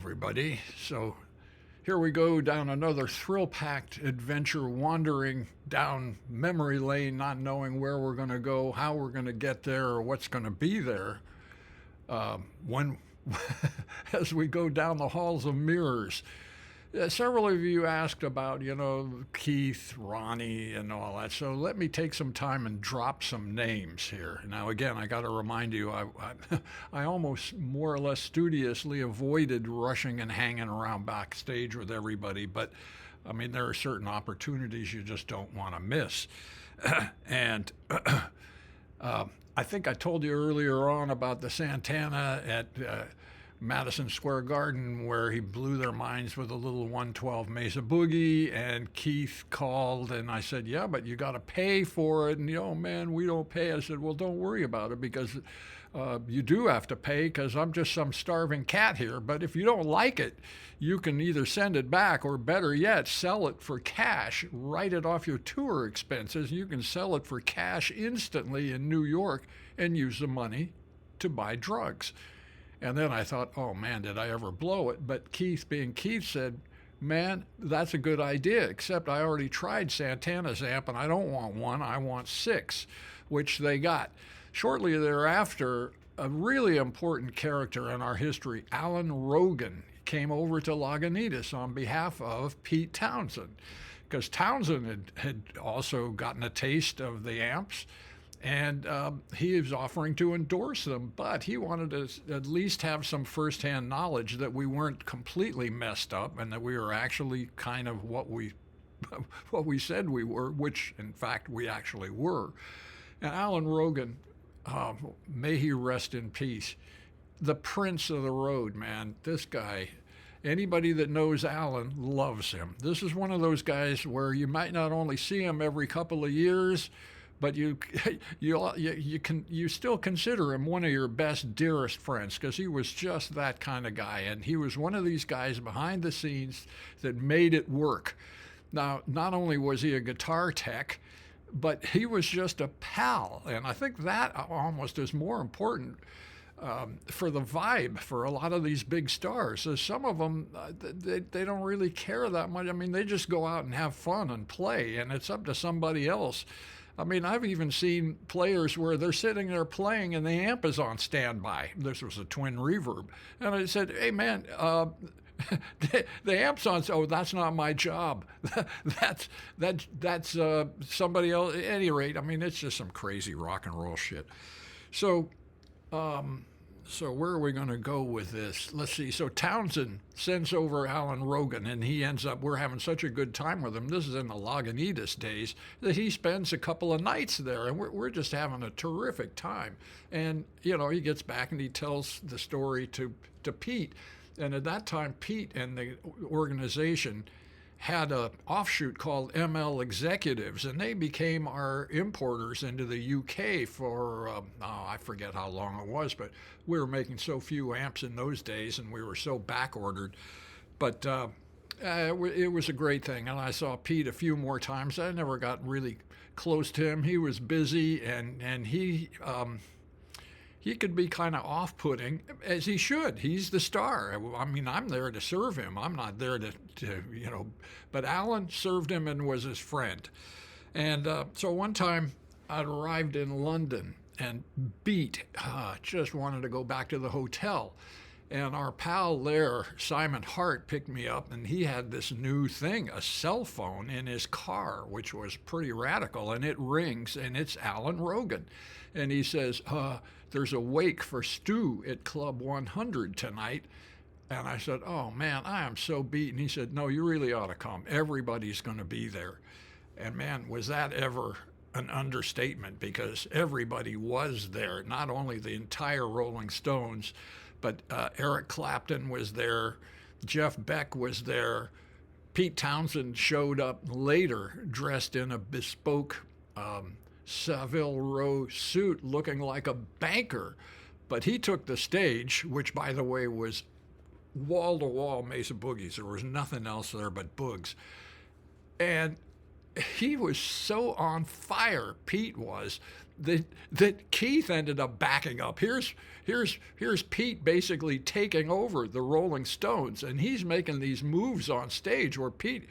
everybody. So here we go down another thrill-packed adventure, wandering down memory lane, not knowing where we're going to go, how we're going to get there, or what's going to be there. When as we go down the halls of mirrors. Several of you asked about, Keith, Ronnie, and all that. So let me take some time and drop some names here. Now, again, I got to remind you, I almost more or less studiously avoided rushing and hanging around backstage with everybody. But, I mean, there are certain opportunities you just don't want to miss. And I think I told you earlier on about the Santana at Madison Square Garden, where he blew their minds with a little 112 Mesa Boogie, and Keith called, and I said, yeah, but you got to pay for it. And, oh, man, we don't pay. I said, well, don't worry about it, because you do have to pay, because I'm just some starving cat here. But if you don't like it, you can either send it back, or better yet, sell it for cash, write it off your tour expenses. You can sell it for cash instantly in New York and use the money to buy drugs. And then I thought, oh, man, did I ever blow it? But Keith, being Keith, said, man, that's a good idea, except I already tried Santana's amp, and I don't want one. I want 6, which they got. Shortly thereafter, a really important character in our history, Alan Rogan, came over to Lagunitas on behalf of Pete Townshend, because Townshend had also gotten a taste of the amps. And he was offering to endorse them, but he wanted to at least have some firsthand knowledge that we weren't completely messed up, and that we were actually kind of what we said we were, which in fact we actually were. And Alan Rogan, may he rest in peace, the prince of the road, man. This guy, anybody that knows Alan loves him. This is one of those guys where you might not only see him every couple of years, but you still consider him one of your best, dearest friends, because he was just that kind of guy. And he was one of these guys behind the scenes that made it work. Now, not only was he a guitar tech, but he was just a pal. And I think that almost is more important for the vibe for a lot of these big stars. So some of them, they don't really care that much. I mean, they just go out and have fun and play, and it's up to somebody else. I mean, I've even seen players where they're sitting there playing and the amp is on standby. This was a twin reverb. And I said, hey, man, the amp's on. Oh, that's not my job. that's somebody else. At any rate, I mean, it's just some crazy rock and roll shit. So where are we going to go with this? Let's see. So Townshend sends over Alan Rogan, and he ends up, we're having such a good time with him. This is in the Lagunitas days, that he spends a couple of nights there, and we're just having a terrific time. And, he gets back and he tells the story to Pete. And at that time, Pete and the organization had an offshoot called ML Executives, and they became our importers into the UK for, I forget how long it was, but we were making so few amps in those days, and we were so back-ordered. But it was a great thing, and I saw Pete a few more times. I never got really close to him. He was busy, and he could be kind of off-putting, as he should. He's the star. I mean, I'm there to serve him. I'm not there to but Alan served him and was his friend. And so one time I'd arrived in London and beat, just wanted to go back to the hotel. And our pal there, Simon Hart, picked me up, and he had this new thing, a cell phone in his car, which was pretty radical, and it rings, and it's Alan Rogan. And he says, there's a wake for Stu at Club 100 tonight. And I said, oh, man, I am so beat. And he said, no, you really ought to come. Everybody's going to be there. And, man, was that ever an understatement, because everybody was there, not only the entire Rolling Stones, but Eric Clapton was there, Jeff Beck was there, Pete Townshend showed up later dressed in a bespoke Savile Row suit looking like a banker. But he took the stage, which, by the way, was wall-to-wall Mesa Boogies. There was nothing else there but Boogs. And he was so on fire, Pete was, that Keith ended up backing up. Here's Pete basically taking over the Rolling Stones, and he's making these moves on stage where Pete,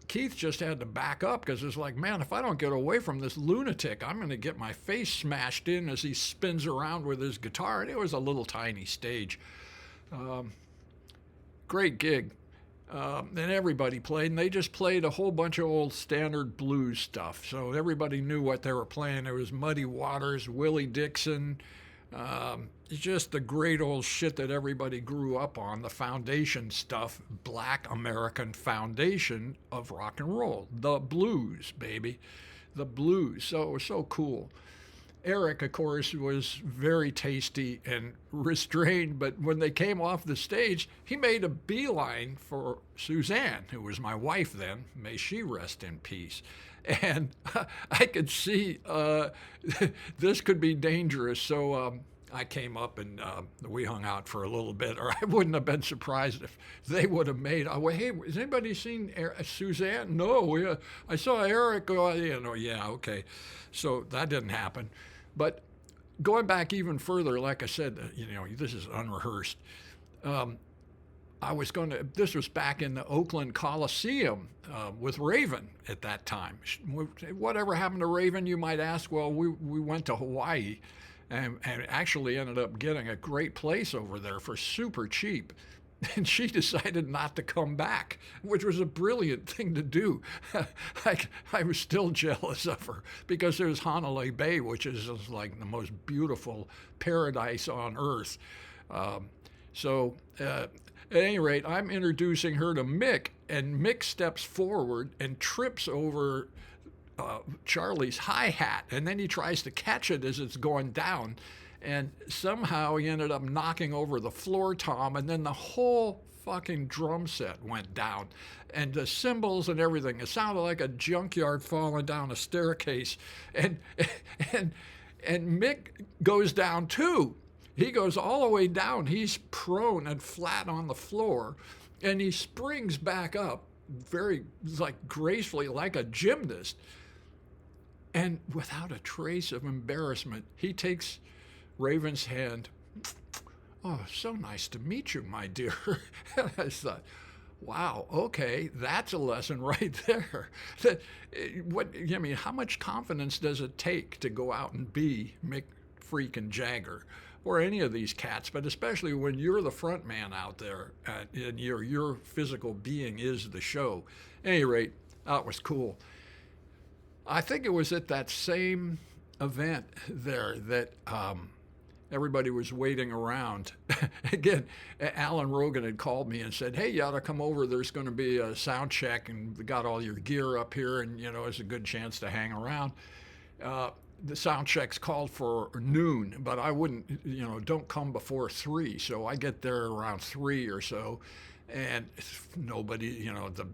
Keith just had to back up because it's like, man, if I don't get away from this lunatic, I'm going to get my face smashed in as he spins around with his guitar. And it was a little tiny stage. Great gig. And everybody played, and they just played a whole bunch of old standard blues stuff. So everybody knew what they were playing. There was Muddy Waters, Willie Dixon, just the great old shit that everybody grew up on, the foundation stuff, Black American foundation of rock and roll, the blues, baby, the blues. So it was so cool. Eric, of course, was very tasty and restrained, but when they came off the stage, he made a beeline for Suzanne, who was my wife then. May she rest in peace. And I could see this could be dangerous, so I came up and we hung out for a little bit, or I wouldn't have been surprised if they would have made, hey, has anybody seen Suzanne? No, I saw Eric go, yeah, okay. So that didn't happen. But going back even further, like I said, this is unrehearsed. This was back in the Oakland Coliseum with Raven at that time. Whatever happened to Raven, you might ask? Well, we went to Hawaii and actually ended up getting a great place over there for super cheap. And she decided not to come back, which was a brilliant thing to do. I was still jealous of her because there's Honolulu Bay, which is just like the most beautiful paradise on earth. At any rate, I'm introducing her to Mick, and Mick steps forward and trips over Charlie's hi-hat, and then he tries to catch it as it's going down. And somehow he ended up knocking over the floor tom, and then the whole fucking drum set went down. And the cymbals and everything, it sounded like a junkyard falling down a staircase. And Mick goes down too. He goes all the way down. He's prone and flat on the floor, and he springs back up very gracefully like a gymnast. And without a trace of embarrassment, he takes Raven's hand. Oh, so nice to meet you, my dear. I thought, wow, okay, that's a lesson right there. How much confidence does it take to go out and be Mick freaking Jagger, or any of these cats, but especially when you're the front man out there and your physical being is the show. At any rate, that was cool. I think it was at that same event there that everybody was waiting around. Again, Alan Rogan had called me and said, hey, you ought to come over. There's going to be a sound check, and we got all your gear up here, and, it's a good chance to hang around. The sound check's called for noon, but I wouldn't, don't come before 3. So I get there around 3 or so, and nobody,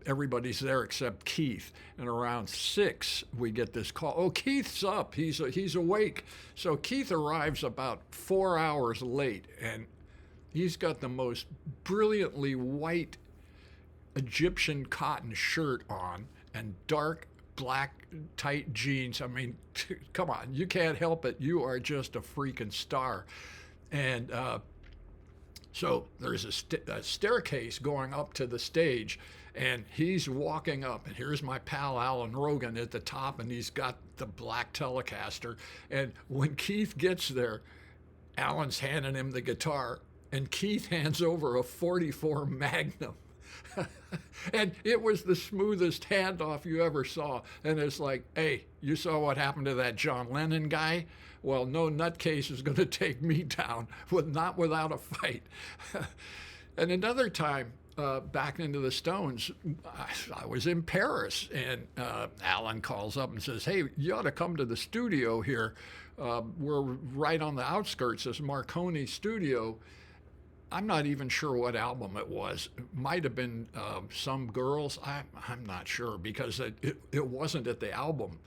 everybody's there except Keith. And around 6, we get this call. Oh, Keith's up. He's awake. So Keith arrives about 4 hours late, and he's got the most brilliantly white Egyptian cotton shirt on and dark black tight jeans. I mean, come on, you can't help it. You are just a freaking star. And so there's a staircase going up to the stage, and he's walking up, and here's my pal Alan Rogan at the top, and he's got the black Telecaster. And when Keith gets there, Alan's handing him the guitar, and Keith hands over a 44 Magnum. And it was the smoothest handoff you ever saw. And it's like, hey, you saw what happened to that John Lennon guy? Well, no nutcase is going to take me down, not without a fight. And another time, back into the Stones, I was in Paris, and Alan calls up and says, hey, you ought to come to the studio here. We're right on the outskirts, this Marconi studio. I'm not even sure what album it was. It might have been Some Girls. I'm not sure, because it wasn't at the album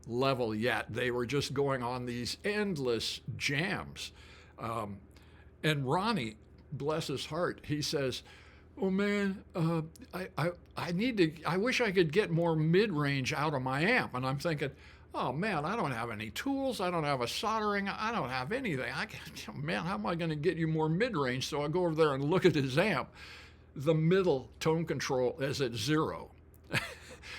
level yet. They were just going on these endless jams. And Ronnie, bless his heart, he says, oh man, I wish I could get more mid-range out of my amp. And I'm thinking, oh man, I don't have any tools. I don't have a soldering. I don't have anything. Man, how am I going to get you more mid-range? So I go over there and look at his amp. The middle tone control is at 0.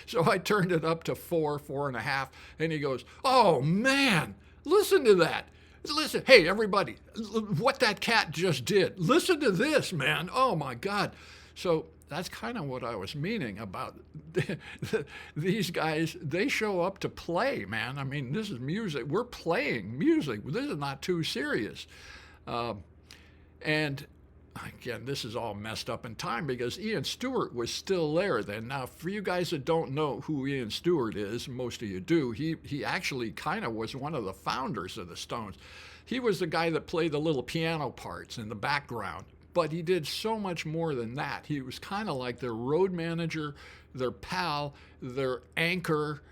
So I turned it up to 4, 4.5, and he goes, oh man, listen to that. Listen, hey, everybody, what that cat just did. Listen to this, man. Oh, my God. So that's kind of what I was meaning about these guys. They show up to play, man. I mean, this is music. We're playing music. This is not too serious. And again, this is all messed up in time because Ian Stewart was still there then. Now, for you guys that don't know who Ian Stewart is, most of you do, he actually kind of was one of the founders of the Stones. He was the guy that played the little piano parts in the background, but he did so much more than that. He was kind of like their road manager, their pal, their anchor,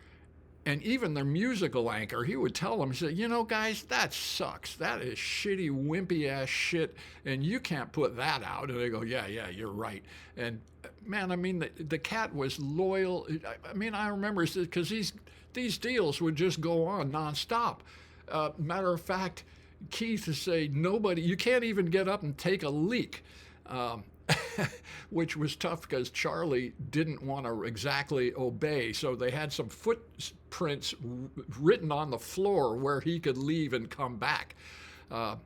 and even their musical anchor. He would tell them, he said, you know, guys, that sucks. That is shitty, wimpy-ass shit, and you can't put that out. And they go, yeah, you're right. And, man, I mean, the cat was loyal. I mean, I remember, because these deals would just go on nonstop. Matter of fact, Keith would say, you can't even get up and take a leak. Which was tough because Charlie didn't want to exactly obey. So they had some footprints written on the floor where he could leave and come back. And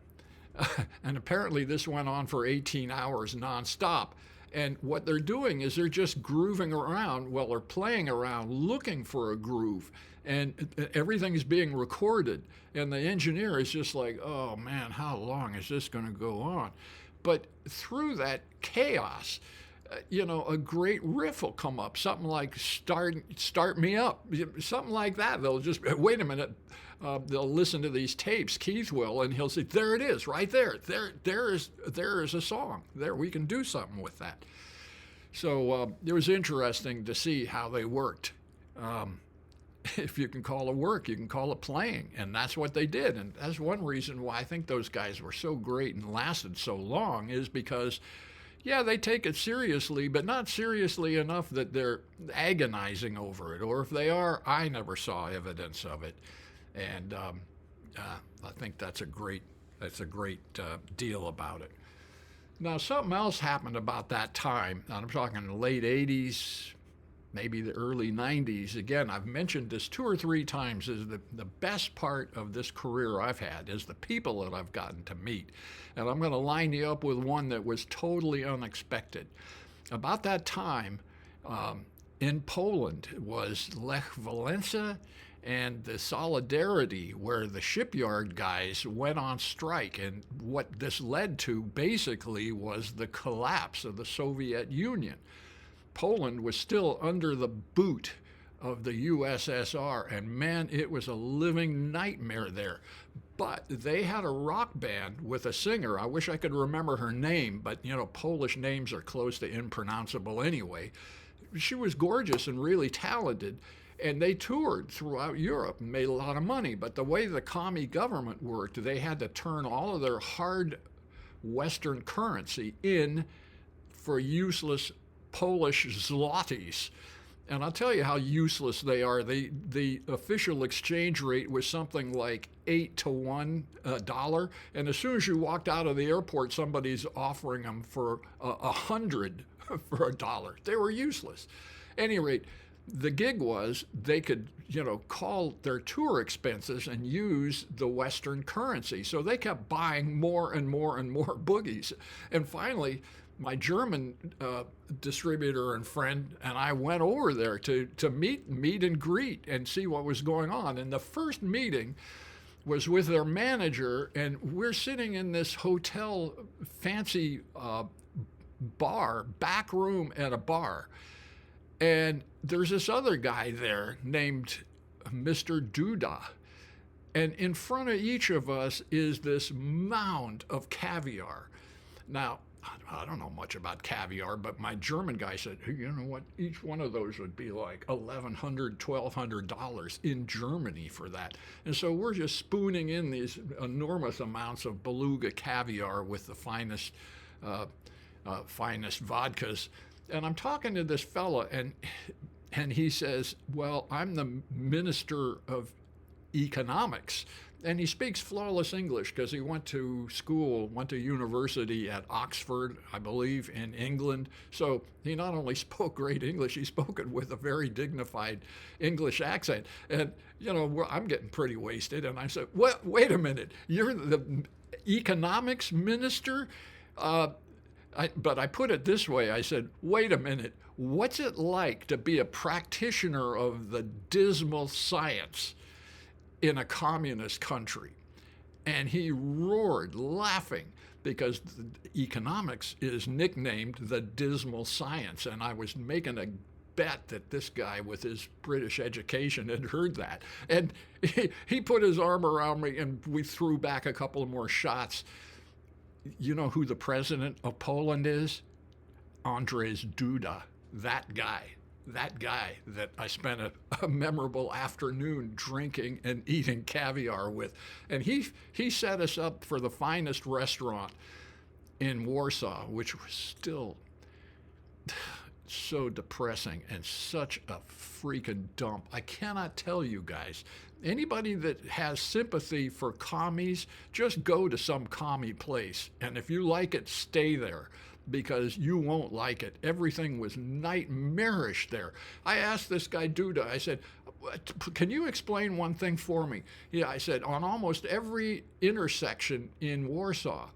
apparently this went on for 18 hours nonstop. And what they're doing is they're just grooving around while they're playing around looking for a groove. And everything's being recorded. And the engineer is just like, oh man, how long is this going to go on? But through that chaos, a great riff will come up, something like start me up, something like that. They'll just, wait a minute, they'll listen to these tapes, Keith will, and he'll say, there it is, right there. There is a song. There, we can do something with that. So it was interesting to see how they worked. If you can call it work, you can call it playing. And that's what they did. And that's one reason why I think those guys were so great and lasted so long is because, yeah, they take it seriously, but not seriously enough that they're agonizing over it. Or if they are, I never saw evidence of it. And I think that's a great deal about it. Now, something else happened about that time. I'm talking the late 80s, maybe the early 90s. Again, I've mentioned this 2 or 3 times, is the best part of this career I've had is the people that I've gotten to meet. And I'm going to line you up with one that was totally unexpected. About that time, in Poland was Lech Walesa and the Solidarity, where the shipyard guys went on strike. And what this led to basically was the collapse of the Soviet Union. Poland was still under the boot of the USSR, and man, it was a living nightmare there. But they had a rock band with a singer. I wish I could remember her name, but Polish names are close to impronounceable anyway. She was gorgeous and really talented, and they toured throughout Europe and made a lot of money. But the way the commie government worked, they had to turn all of their hard Western currency in for useless Polish zlotys. And I'll tell you how useless they are. The official exchange rate was something like 8 to 1 dollar. And as soon as you walked out of the airport, somebody's offering them for 100 for $1. They were useless. At any rate, the gig was they could, call their tour expenses and use the Western currency. So they kept buying more and more and more boogies. And finally, my German distributor and friend and I went over there to meet and greet and see what was going on. And the first meeting was with their manager, and we're sitting in this hotel fancy bar, back room at a bar. And there's this other guy there named Mr. Duda. And in front of each of us is this mound of caviar. Now, I don't know much about caviar, but my German guy said, hey, you know what, each one of those would be like $1,100, $1,200 in Germany for that. And so we're just spooning in these enormous amounts of beluga caviar with the finest finest vodkas. And I'm talking to this fella, and he says, well, I'm the minister of economics. And he speaks flawless English because he went to university at Oxford, I believe, in England. So he not only spoke great English, he spoke it with a very dignified English accent. And, I'm getting pretty wasted. And I said, wait a minute, you're the economics minister? But I put it this way. I said, wait a minute, what's it like to be a practitioner of the dismal science in a communist country? And he roared, laughing, because economics is nicknamed the dismal science. And I was making a bet that this guy with his British education had heard that. And he put his arm around me, and we threw back a couple of more shots. You know who the president of Poland is? Andrej Duda. That guy that I spent a memorable afternoon drinking and eating caviar with. And he set us up for the finest restaurant in Warsaw, which was still so depressing and such a freaking dump. I cannot tell you guys. Anybody that has sympathy for commies, just go to some commie place. And if you like it, stay there, because you won't like it. Everything was nightmarish there. I asked this guy Duda, I said, can you explain one thing for me? Yeah, I said, on almost every intersection in Warsaw,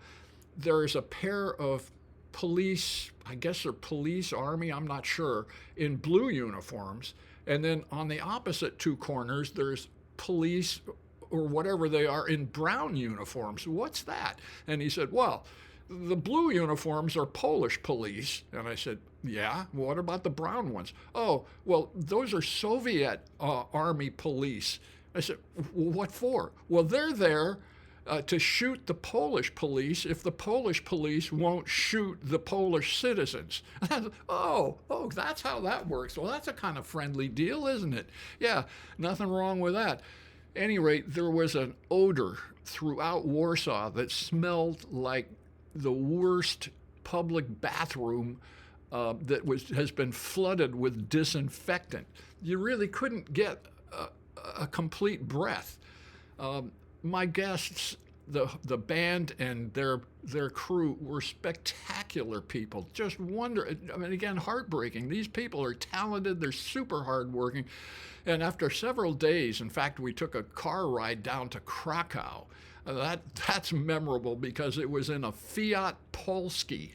there's a pair of police, I guess they're police, army, I'm not sure, in blue uniforms. And then on the opposite two corners, there's police or whatever they are in brown uniforms. What's that? And he said, well, the blue uniforms are Polish police. And I said, yeah, what about the brown ones? Oh, well, those are Soviet army police. I said, what for? Well, they're there to shoot the Polish police if the Polish police won't shoot the Polish citizens. Oh, that's how that works. Well, that's a kind of friendly deal, isn't it? Yeah, nothing wrong with that. At any rate, there was an odor throughout Warsaw that smelled like the worst public bathroom has been flooded with disinfectant. You really couldn't get a complete breath. My guests, the band and their crew, were spectacular people. Just again, heartbreaking. These people are talented. They're super hardworking. And after several days, in fact, we took a car ride down to Krakow. That's memorable because it was in a Fiat Polski.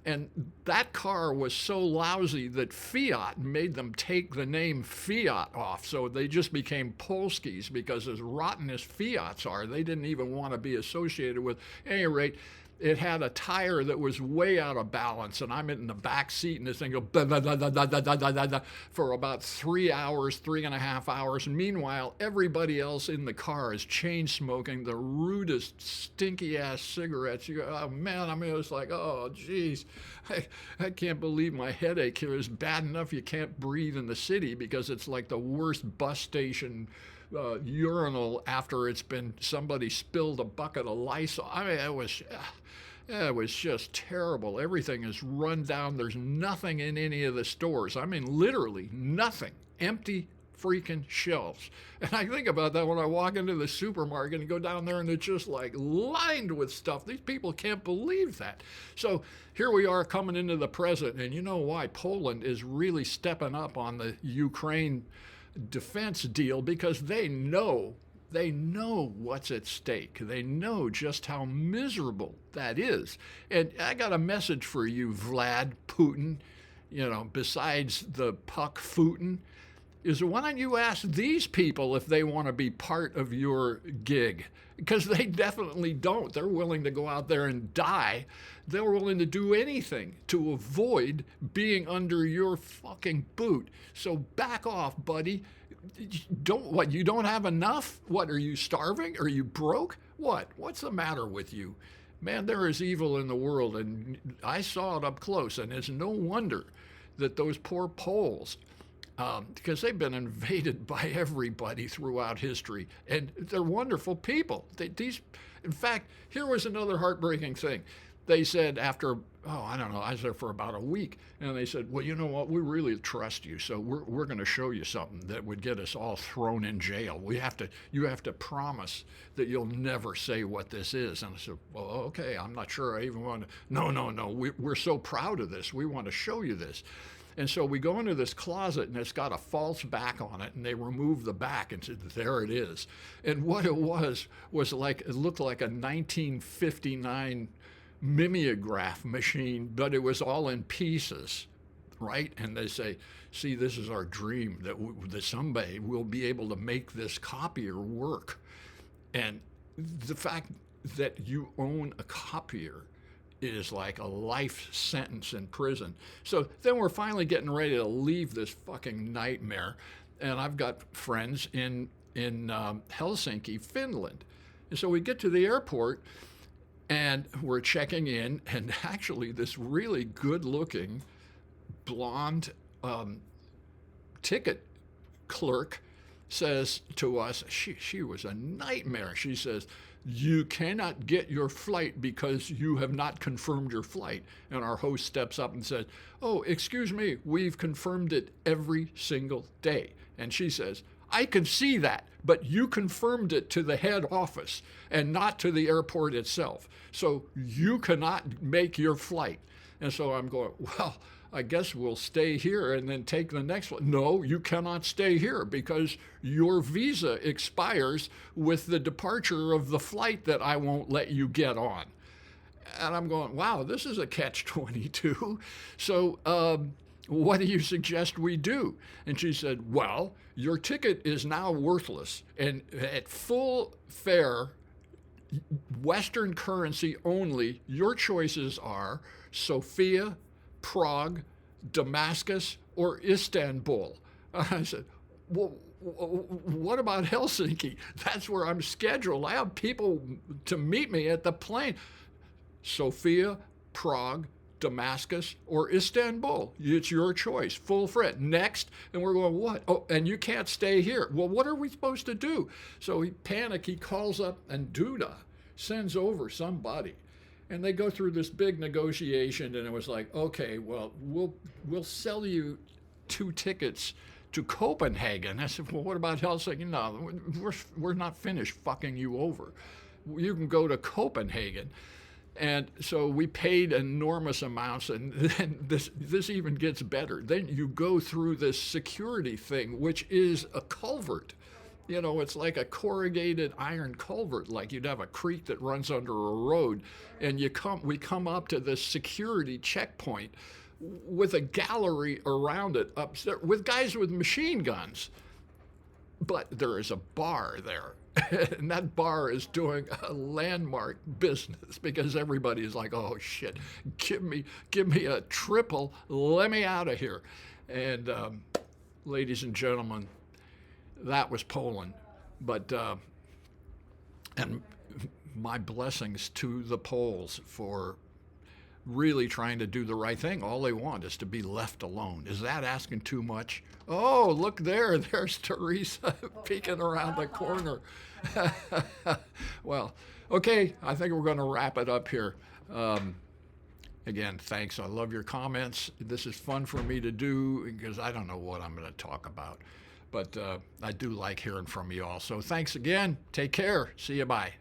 And that car was so lousy that Fiat made them take the name Fiat off. So they just became Polskis, because as rotten as Fiats are, they didn't even want to be associated with. At any rate, it had a tire that was way out of balance, and I'm in the back seat, and this thing goes for about 3 hours, 3.5 hours. And meanwhile, everybody else in the car is chain smoking the rudest, stinky ass cigarettes. You go, oh man, it was like, oh geez, I can't believe my headache here is bad enough you can't breathe in the city, because it's like the worst bus station urinal after somebody spilled a bucket of Lysol. It was just terrible. Everything is run down. There's nothing in any of the stores. Literally nothing. Empty freaking shelves. And I think about that when I walk into the supermarket and go down there, and it's just like lined with stuff. These people can't believe that. So here we are coming into the present, and you know why Poland is really stepping up on the Ukraine defense deal, because they know what's at stake. They know just how miserable that is. And I got a message for you, Vlad Putin, besides the puck Putin, is why don't you ask these people if they want to be part of your gig? Because they definitely don't. They're willing to go out there and die. They're willing to do anything to avoid being under your fucking boot. So back off, buddy. You don't have enough? What, are you starving? Are you broke? What's the matter with you? Man, there is evil in the world, and I saw it up close, and it's no wonder that those poor Poles, because they've been invaded by everybody throughout history, and they're wonderful people. In fact, here was another heartbreaking thing. They said after oh, I don't know, I was there for about a week. And they said, well, you know what, we really trust you, so we're going to show you something that would get us all thrown in jail. You have to promise that you'll never say what this is. And I said, well, okay, I'm not sure I even want to. No, we're so proud of this. We want to show you this. And so we go into this closet, and it's got a false back on it, and they remove the back, and said, there it is. And what it was like, it looked like a 1959 mimeograph machine, but it was all in pieces, right? And they say, see, this is our dream, that someday we'll be able to make this copier work. And the fact that you own a copier is like a life sentence in prison. So then we're finally getting ready to leave this fucking nightmare, and I've got friends in Helsinki, Finland. And so we get to the airport, and we're checking in, and actually this really good-looking blonde ticket clerk says to us, she was a nightmare. She says, you cannot get your flight because you have not confirmed your flight. And our host steps up and says, oh, excuse me, we've confirmed it every single day. And she says, I can see that, but you confirmed it to the head office and not to the airport itself. So you cannot make your flight. And so I'm going, well, I guess we'll stay here and then take the next one. No, you cannot stay here because your visa expires with the departure of the flight that I won't let you get on. And I'm going, wow, this is a catch-22. So what do you suggest we do? And she said, well, your ticket is now worthless. And at full fare, Western currency only, your choices are Sofia, Prague, Damascus, or Istanbul. I said, well, what about Helsinki? That's where I'm scheduled. I have people to meet me at the plane. Sofia, Prague, Damascus, or Istanbul. It's your choice. Full fret. Next. And we're going, what? Oh, and you can't stay here. Well, what are we supposed to do? So he panicked. He calls up, and Duda sends over somebody. And they go through this big negotiation, and it was like, okay, well, we'll sell you 2 tickets to Copenhagen. I said, well, what about Helsinki? No, we're not finished fucking you over. You can go to Copenhagen. And so we paid enormous amounts, and then this even gets better. Then you go through this security thing, which is a culvert. You know, it's like a corrugated iron culvert, like you'd have a creek that runs under a road, and we come up to this security checkpoint with a gallery around it upstairs with guys with machine guns. But there is a bar there, and that bar is doing a landmark business because everybody is like, oh shit, give me a triple, let me out of here. And ladies and gentlemen, that was Poland. But and my blessings to the Poles for really trying to do the right thing. All they want is to be left alone. Is that asking too much? Oh, look there. There's Teresa peeking around the corner. Well, okay, I think we're going to wrap it up here. Again, thanks. I love your comments. This is fun for me to do because I don't know what I'm going to talk about. But I do like hearing from you all. So thanks again. Take care. See you. Bye.